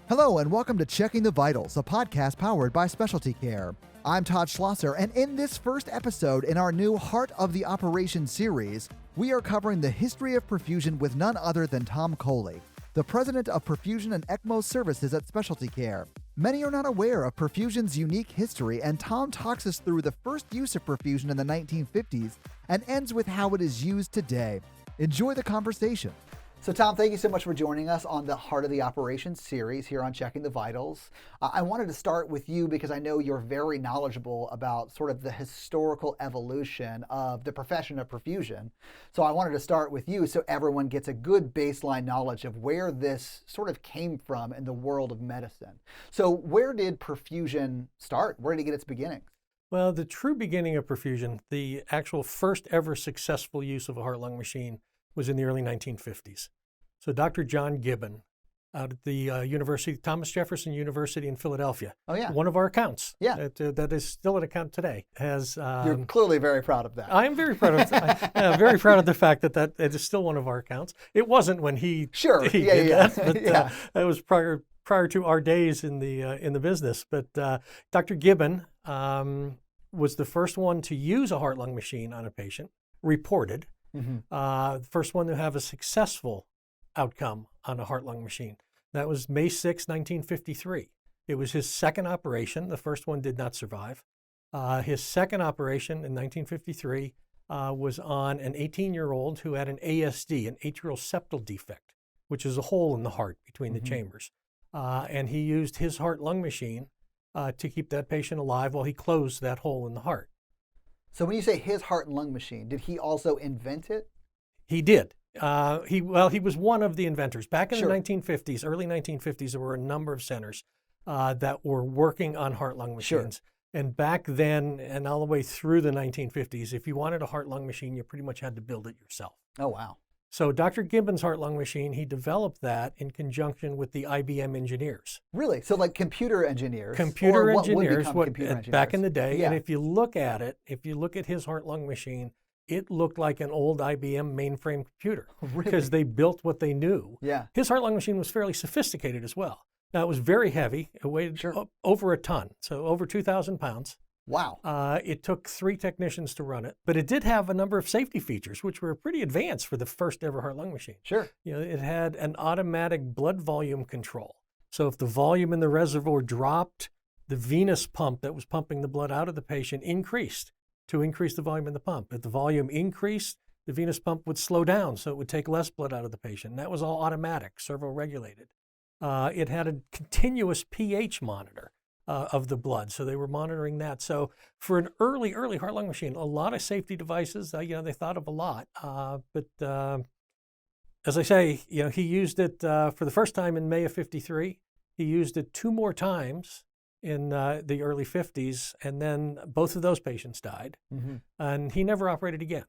Hello and welcome to Checking the Vitals, a podcast powered by SpecialtyCare. I'm Todd Schlosser, and in this first episode in our new Heart of the Operation series, we are covering the history of perfusion with none other than Tom Coley, the president of Perfusion and ECMO Services at SpecialtyCare. Many are not aware of perfusion's unique history, and Tom talks us through the first use of perfusion in the 1950s and ends with how it is used today. Enjoy the conversation. So Tom, thank you so much for joining us on the Heart of the Operation series here on Checking the Vitals. I wanted to start with you because I know you're very knowledgeable about sort of the historical evolution of the profession of perfusion. So I wanted to start with you so everyone gets a good baseline knowledge of where this sort of came from in the world of medicine. So where did perfusion start? Where did it get its beginnings? Well, the true beginning of perfusion, the actual first ever successful use of a heart-lung machine was in the early 1950s. So Dr. John Gibbon out at the University, Thomas Jefferson University in Philadelphia. Oh, yeah. One of our accounts. Yeah. That is still an account today. You're clearly very proud of that. I am very proud of very proud of the fact that it is still one of our accounts. It wasn't when he did that, but that was prior to our days in the business. But Dr. Gibbon was the first one to use a heart-lung machine on a patient, reported. Mm-hmm. The first one to have a successful outcome on a heart-lung machine. That was May 6, 1953. It was his second operation. The first one did not survive. His second operation in 1953 was on an 18-year-old who had an ASD, an atrial septal defect, which is a hole in the heart between the chambers. And he used his heart-lung machine to keep that patient alive while he closed that hole in the heart. So when you say his heart and lung machine, did he also invent it? He did. He was one of the inventors. Back in the 1950s, early 1950s, there were a number of centers that were working on heart-lung machines. Sure. And back then, and all the way through the 1950s, if you wanted a heart-lung machine, you pretty much had to build it yourself. Oh, wow. So Dr. Gibbon's heart-lung machine, he developed that in conjunction with the IBM engineers. Really? So like computer engineers? Computer engineers, engineers back in the day. Yeah. And if you look at his heart-lung machine, it looked like an old IBM mainframe computer. Really? Because they built what they knew. Yeah. His heart-lung machine was fairly sophisticated as well. Now, it was very heavy. It weighed over a ton, so over 2,000 pounds. Wow. It took 3 technicians to run it, but it did have a number of safety features, which were pretty advanced for the first ever heart-lung machine. Sure. It had an automatic blood volume control. So if the volume in the reservoir dropped, the venous pump that was pumping the blood out of the patient increased to increase the volume in the pump. If the volume increased, the venous pump would slow down, so it would take less blood out of the patient. And that was all automatic, servo-regulated. It had a continuous pH monitor of the blood. So they were monitoring that. So for an early heart-lung machine, a lot of safety devices, they thought of a lot. But as I say, he used it for the first time in May of 53. He used it 2 more times in the early 50s, and then both of those patients died. Mm-hmm. And he never operated again.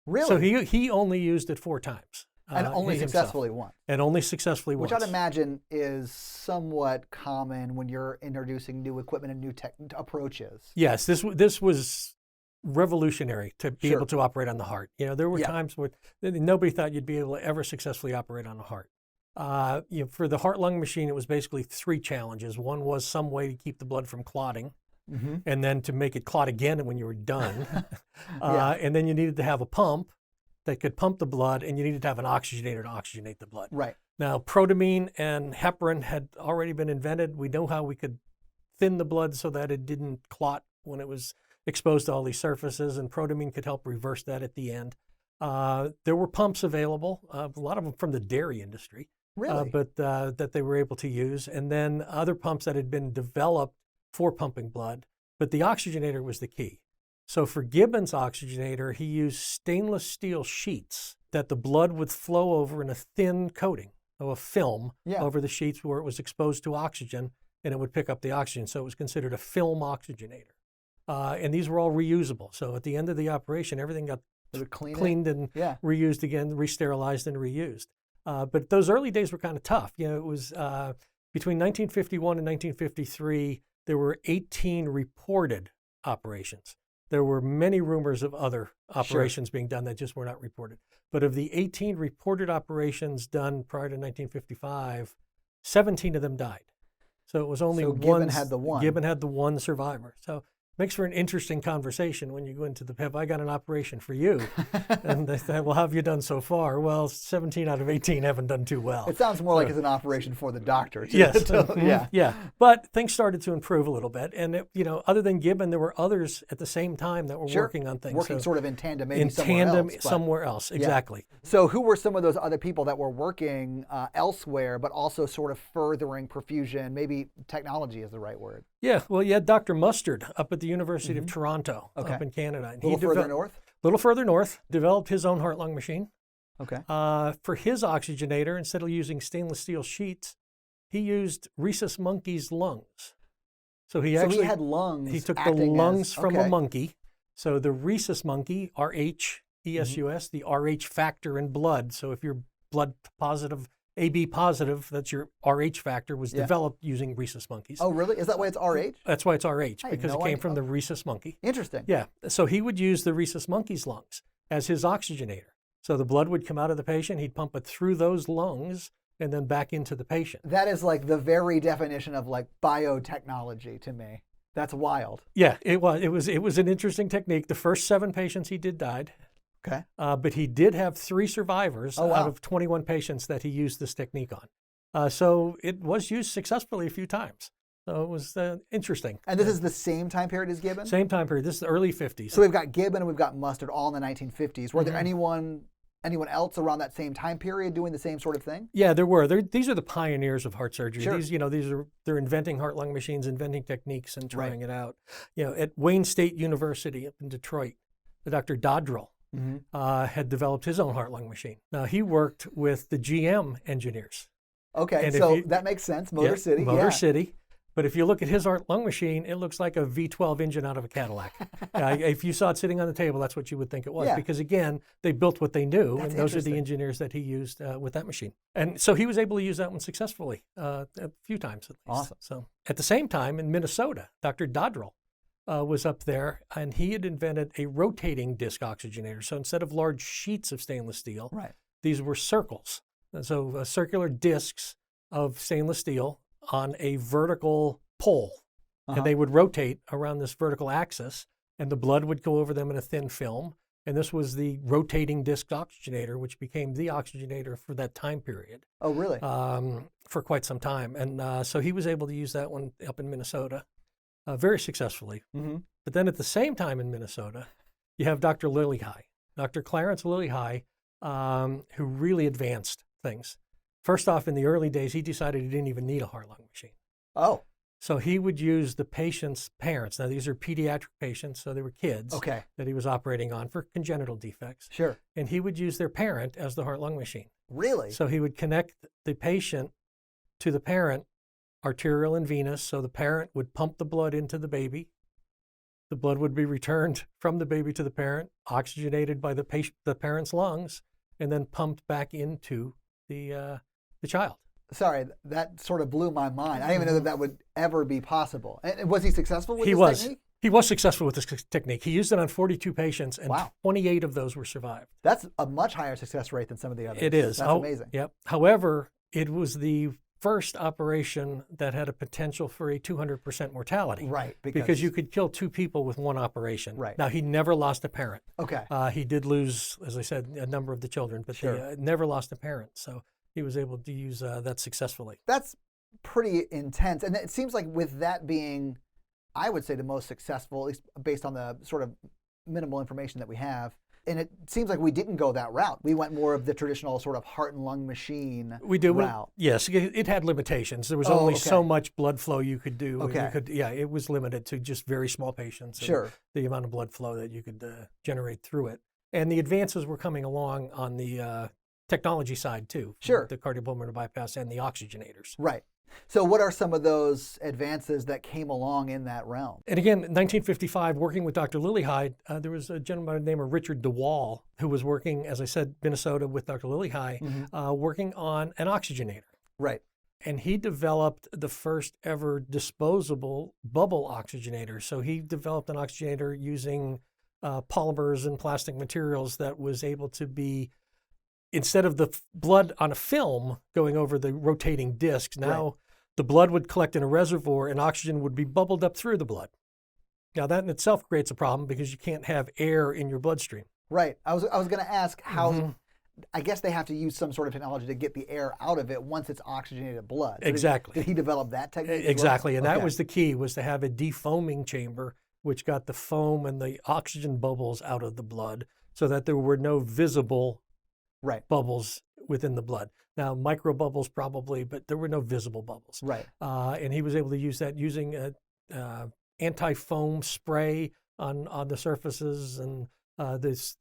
Really? So he only used it 4 times. And only successfully once. And only successfully once. Which I'd imagine is somewhat common when you're introducing new equipment and new approaches. Yes, this was revolutionary to be able to operate on the heart. There were times where nobody thought you'd be able to ever successfully operate on a heart. For the heart-lung machine, it was basically 3 challenges. One was some way to keep the blood from clotting, and then to make it clot again when you were done. And then you needed to have a pump that could pump the blood, and you needed to have an oxygenator to oxygenate the blood. Right. Now, protamine and heparin had already been invented. We know how we could thin the blood so that it didn't clot when it was exposed to all these surfaces, and protamine could help reverse that at the end. There were pumps available, a lot of them from the dairy industry. Really? But that they were able to use, and then other pumps that had been developed for pumping blood. But the oxygenator was the key. So for Gibbon's oxygenator, he used stainless steel sheets that the blood would flow over in a thin coating, a film over the sheets where it was exposed to oxygen, and it would pick up the oxygen. So it was considered a film oxygenator. And these were all reusable. So at the end of the operation, everything got cleaned and reused again, re-sterilized and reused. But those early days were kind of tough. It was between 1951 and 1953, there were 18 reported operations. There were many rumors of other operations being done that just were not reported. But of the 18 reported operations done prior to 1955, 17 of them died. So it was only one. Gibbon had the one. Gibbon had the one survivor. So makes for an interesting conversation when you go into have I got an operation for you? And they say, well, how have you done so far? Well, 17 out of 18 haven't done too well. It sounds more like it's an operation for the doctor. Too. Yes. Yeah. But things started to improve a little bit. And, other than Gibbon, there were others at the same time that were working on things. Working sort of in tandem, maybe somewhere else. Exactly. So who were some of those other people that were working elsewhere, but also sort of furthering perfusion? Maybe technology is the right word. Yeah. Well, you had Dr. Mustard up at the University of Toronto up in Canada. And a little further north? A little further north. Developed his own heart-lung machine. Okay. For his oxygenator, instead of using stainless steel sheets, he used rhesus monkey's lungs. So he had lungs. He took the lungs from a monkey. So the rhesus monkey, RHESUS, the RH factor in blood. So if you're blood positive, AB positive, that's your RH factor, was developed using rhesus monkeys. Oh, really? Is that why it's RH? That's why it's RH, because it came from the rhesus monkey. Interesting. Yeah. So he would use the rhesus monkey's lungs as his oxygenator. So the blood would come out of the patient, he'd pump it through those lungs, and then back into the patient. That is like the very definition of like biotechnology to me. That's wild. Yeah, it was an interesting technique. The first 7 patients he did died. Okay. But he did have 3 survivors out of 21 patients that he used this technique on. So it was used successfully a few times. So it was interesting. And this is the same time period as Gibbon? Same time period. This is the early 50s. So we've got Gibbon and we've got Mustard all in the 1950s. Were there anyone else around that same time period doing the same sort of thing? Yeah, there were. These are the pioneers of heart surgery. Sure. They're inventing heart-lung machines, inventing techniques, and trying it out. At Wayne State University up in Detroit, Dr. Doddrill had developed his own heart-lung machine. Now, he worked with the GM engineers. Okay, so that makes sense. Motor City. Motor City. But if you look at his heart-lung machine, it looks like a V12 engine out of a Cadillac. If you saw it sitting on the table, that's what you would think it was. Because, again, they built what they knew, and those are the engineers that he used with that machine. And so he was able to use that one successfully a few times at least. Awesome. So at the same time, in Minnesota, Dr. Doddrill was up there, and he had invented a rotating disc oxygenator. So instead of large sheets of stainless steel, these were circles. And so circular discs of stainless steel on a vertical pole, and they would rotate around this vertical axis, and the blood would go over them in a thin film. And this was the rotating disc oxygenator, which became the oxygenator for that time period. Oh, really? For quite some time. And so he was able to use that one up in Minnesota very successfully. But then at the same time in Minnesota, you have Dr. Lillihei, Dr. Clarence Lillihei, who really advanced things. First off, in the early days, he decided he didn't even need a heart-lung machine. Oh. So he would use the patient's parents. Now, these are pediatric patients, so they were kids that he was operating on for congenital defects. Sure. And he would use their parent as the heart-lung machine. Really? So he would connect the patient to the parent, arterial and venous, so the parent would pump the blood into the baby. The blood would be returned from the baby to the parent, oxygenated by the parent's lungs, and then pumped back into the child. Sorry, that sort of blew my mind. I didn't even know that would ever be possible. And was he successful with this technique? He was successful with this technique. He used it on 42 patients, and 28 of those were survived. That's a much higher success rate than some of the others. It is. That's amazing. Yep. However, it was the first operation that had a potential for a 200% mortality. Right. Because you could kill 2 people with one operation. Right. Now, he never lost a parent. Okay. He did lose, as I said, a number of the children, but he never lost a parent. So he was able to use that successfully. That's pretty intense. And it seems like with that being, I would say, the most successful, at least based on the sort of minimal information that we have, and it seems like we didn't go that route. We went more of the traditional sort of heart and lung machine route. Yes, it had limitations. There was only so much blood flow you could do. Okay. It was limited to just very small patients. Sure. The amount of blood flow that you could generate through it. And the advances were coming along on the technology side too. Sure. The cardiopulmonary bypass and the oxygenators. Right. So what are some of those advances that came along in that realm? And again, in 1955, working with Dr. Lillihei, there was a gentleman by the name of Richard DeWall who was working, as I said, Minnesota with Dr. Lillihei, working on an oxygenator. Right. And he developed the first ever disposable bubble oxygenator. So he developed an oxygenator using polymers and plastic materials that was able to be, instead of the blood on a film going over the rotating discs, now the blood would collect in a reservoir and oxygen would be bubbled up through the blood. Now that in itself creates a problem because you can't have air in your bloodstream. Right. I was going to ask how, I guess they have to use some sort of technology to get the air out of it once it's oxygenated blood. So Exactly. Did he develop that technique? Exactly. And that was the key, was to have a defoaming chamber, which got the foam and the oxygen bubbles out of the blood so that there were no visible bubbles within the blood. Now, micro bubbles probably, but there were no visible bubbles. Right. And he was able to use that using a anti-foam spray on the surfaces and this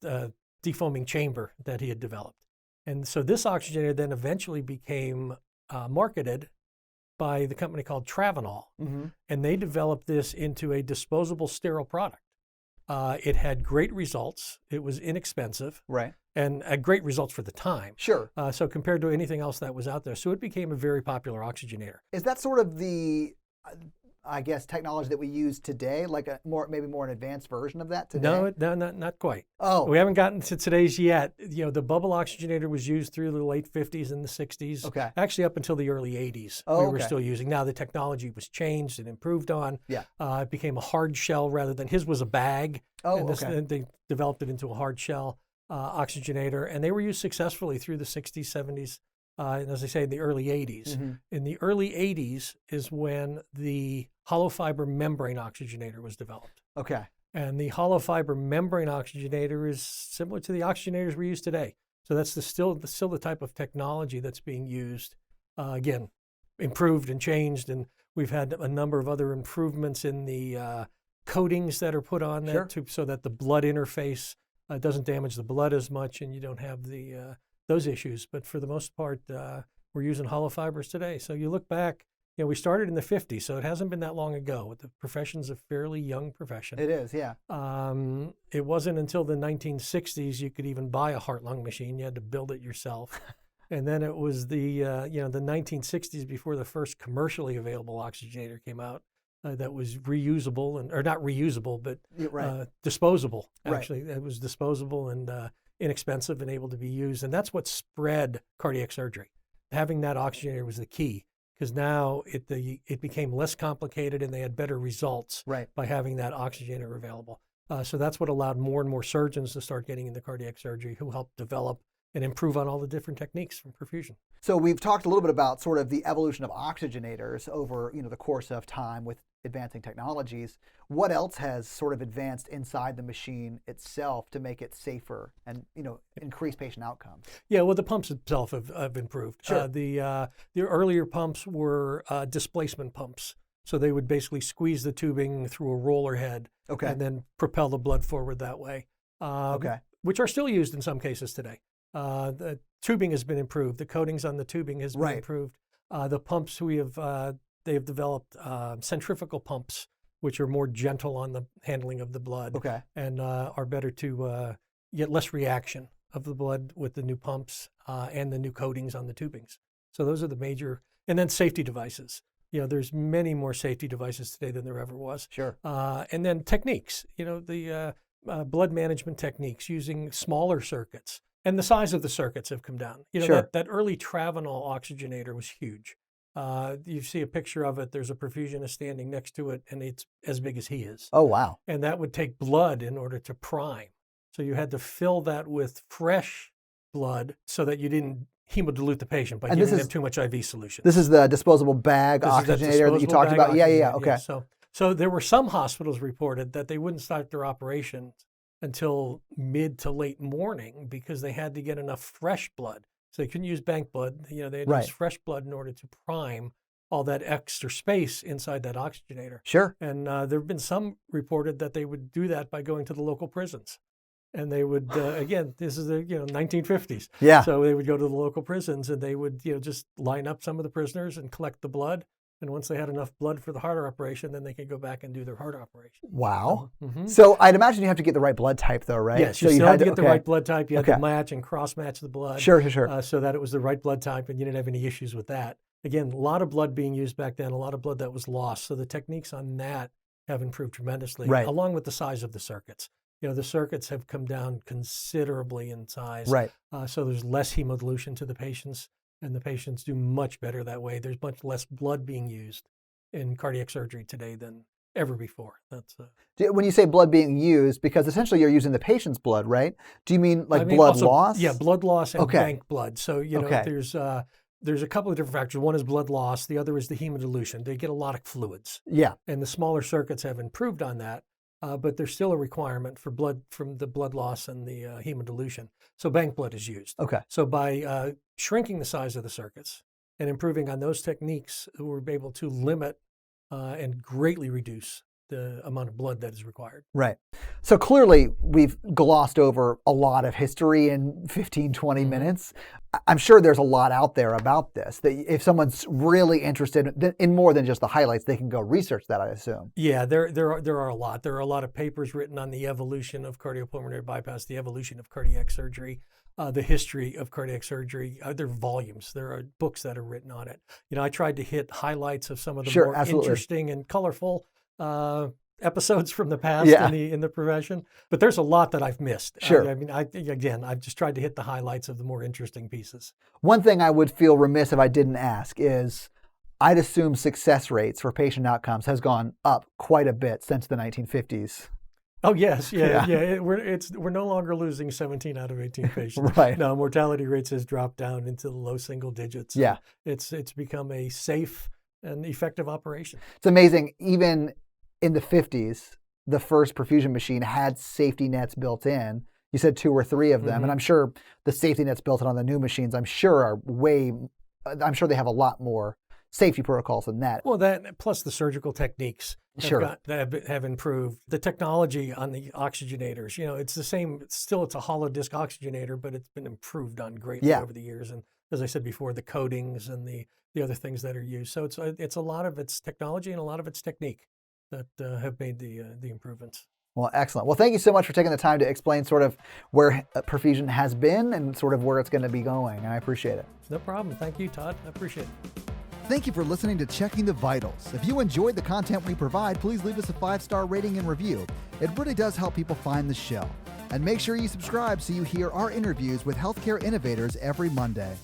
defoaming chamber that he had developed. And so this oxygenator then eventually became marketed by the company called Travenol. And they developed this into a disposable sterile product. It had great results. It was inexpensive. Right. And great results for the time. Sure. So compared to anything else that was out there. So it became a very popular oxygenator. Is that sort of the, I guess, technology that we use today, like maybe more an advanced version of that today? No, not quite. Oh. We haven't gotten to today's yet. You know, the bubble oxygenator was used through the late 50s and the 60s. Okay. Actually up until the early 80s. Oh, we were still using. Now the technology was changed and improved on. Yeah. It became a hard shell rather than, his was a bag. Oh, and okay. They developed it into a hard shell oxygenator, and they were used successfully through the 60s, 70s, and as I say, in the early 80s. In the early 80s is when the hollow fiber membrane oxygenator was developed. Okay. And the hollow fiber membrane oxygenator is similar to the oxygenators we use today. So that's still the type of technology that's being used. Again, improved and changed, and we've had a number of other improvements in the coatings that are put on that so that the blood interface doesn't damage the blood as much, and you don't have the those issues. But for the most part, we're using hollow fibers today. So you look back, you know, we started in the 50s, so it hasn't been that long ago. The profession's a fairly young profession. It is, yeah. It wasn't until the 1960s you could even buy a Heartlung machine. You had to build it yourself. And then it was the 1960s before the first commercially available oxygenator came out that was reusable, or not reusable, but disposable. Actually, it was disposable and inexpensive and able to be used. And that's what spread cardiac surgery. Having that oxygenator was the key, because now it became less complicated and they had better results by having that oxygenator available. So that's what allowed more and more surgeons to start getting into cardiac surgery, who helped develop and improve on all the different techniques from perfusion. So we've talked a little bit about sort of the evolution of oxygenators over, you know, the course of time with advancing technologies. What else has sort of advanced inside the machine itself to make it safer and, you know, increase patient outcomes? Yeah, well, the pumps itself have improved. Sure. The earlier pumps were displacement pumps. So they would basically squeeze the tubing through a roller head and then propel the blood forward that way, which are still used in some cases today. The tubing has been improved. The coatings on the tubing has been improved. The pumps they have developed centrifugal pumps, which are more gentle on the handling of the blood and are better to get less reaction of the blood with the new pumps and the new coatings on the tubings. So those are the major, and then safety devices. You know, there's many more safety devices today than there ever was. Sure. And then techniques, you know, the blood management techniques using smaller circuits. And the size of the circuits have come down. You know, that early Travenol oxygenator was huge. You see a picture of it, there's a perfusionist standing next to it, and it's as big as he is. Oh, wow. And that would take blood in order to prime. So you had to fill that with fresh blood so that you didn't hemodilute the patient by giving them too much IV solution. This is the disposable bag oxygenator that you talked about? Yeah, okay. So there were some hospitals reported that they wouldn't start their operations until mid to late morning because they had to get enough fresh blood. So they couldn't use bank blood. You know, they had to use fresh blood in order to prime all that extra space inside that oxygenator. Sure. And there have been some reported that they would do that by going to the local prisons. And they would, again, this is the 1950s. Yeah. So they would go to the local prisons and they would just line up some of the prisoners and collect the blood. And once they had enough blood for the heart operation, then they could go back and do their heart operation. Wow. So I'd imagine you have to get the right blood type, though, right? Yes, you still had to get the right blood type. You had to match and cross-match the blood. Sure. So that it was the right blood type and you didn't have any issues with that. again, a lot of blood being used back then, a lot of blood that was lost. So the techniques on that have improved tremendously, right. along with the size of the circuits. The circuits have come down considerably in size. Right. So there's less hemodilution to the patients, and the patients do much better that way. There's much less blood being used in cardiac surgery today than ever before. That's when you say blood being used, because essentially you're using the patient's blood, right? Do you mean blood also, loss? Yeah, blood loss and okay. bank blood. So there's a couple of different factors. One is blood loss. The other is the hemodilution. They get a lot of fluids. Yeah. And the smaller circuits have improved on that. But there's still a requirement for blood from the blood loss and the hemodilution. So bank blood is used. Okay. So by shrinking the size of the circuits and improving on those techniques, we're able to limit and greatly reduce the amount of blood that is required. Right. So clearly we've glossed over a lot of history in 15, 20 minutes. I'm sure there's a lot out there about this, that if someone's really interested in more than just the highlights, they can go research that, I assume. Yeah, there are a lot. There are a lot of papers written on the evolution of cardiopulmonary bypass, the evolution of cardiac surgery, the history of cardiac surgery. There are volumes. There are books that are written on it. I tried to hit highlights of some of the more interesting and colorful episodes from the past in the profession, but there's a lot that I've missed. Sure. I've just tried to hit the highlights of the more interesting pieces. One thing I would feel remiss if I didn't ask is, I'd assume success rates for patient outcomes has gone up quite a bit since the 1950s. Oh yes, yeah. We're no longer losing 17 out of 18 patients. Right. No, mortality rates has dropped down into the low single digits. Yeah. It's become a safe and effective operation. It's amazing. Even in the 50s, the first perfusion machine had safety nets built in. You said 2 or 3 of them, and I'm sure the safety nets built in on the new machines, I'm sure they have a lot more safety protocols than that. Well, that plus the surgical techniques have improved. The technology on the oxygenators, it's the same. It's a hollow disc oxygenator, but it's been improved on greatly over the years. And as I said before, the coatings and the other things that are used. So it's a lot of its technology and a lot of its technique that have made the improvements. Well, excellent. Well, thank you so much for taking the time to explain sort of where perfusion has been and sort of where it's going to be going. I appreciate it. No problem. Thank you, Todd. I appreciate it. Thank you for listening to Checking the Vitals. If you enjoyed the content we provide, please leave us a 5-star rating and review. It really does help people find the show. And make sure you subscribe so you hear our interviews with healthcare innovators every Monday.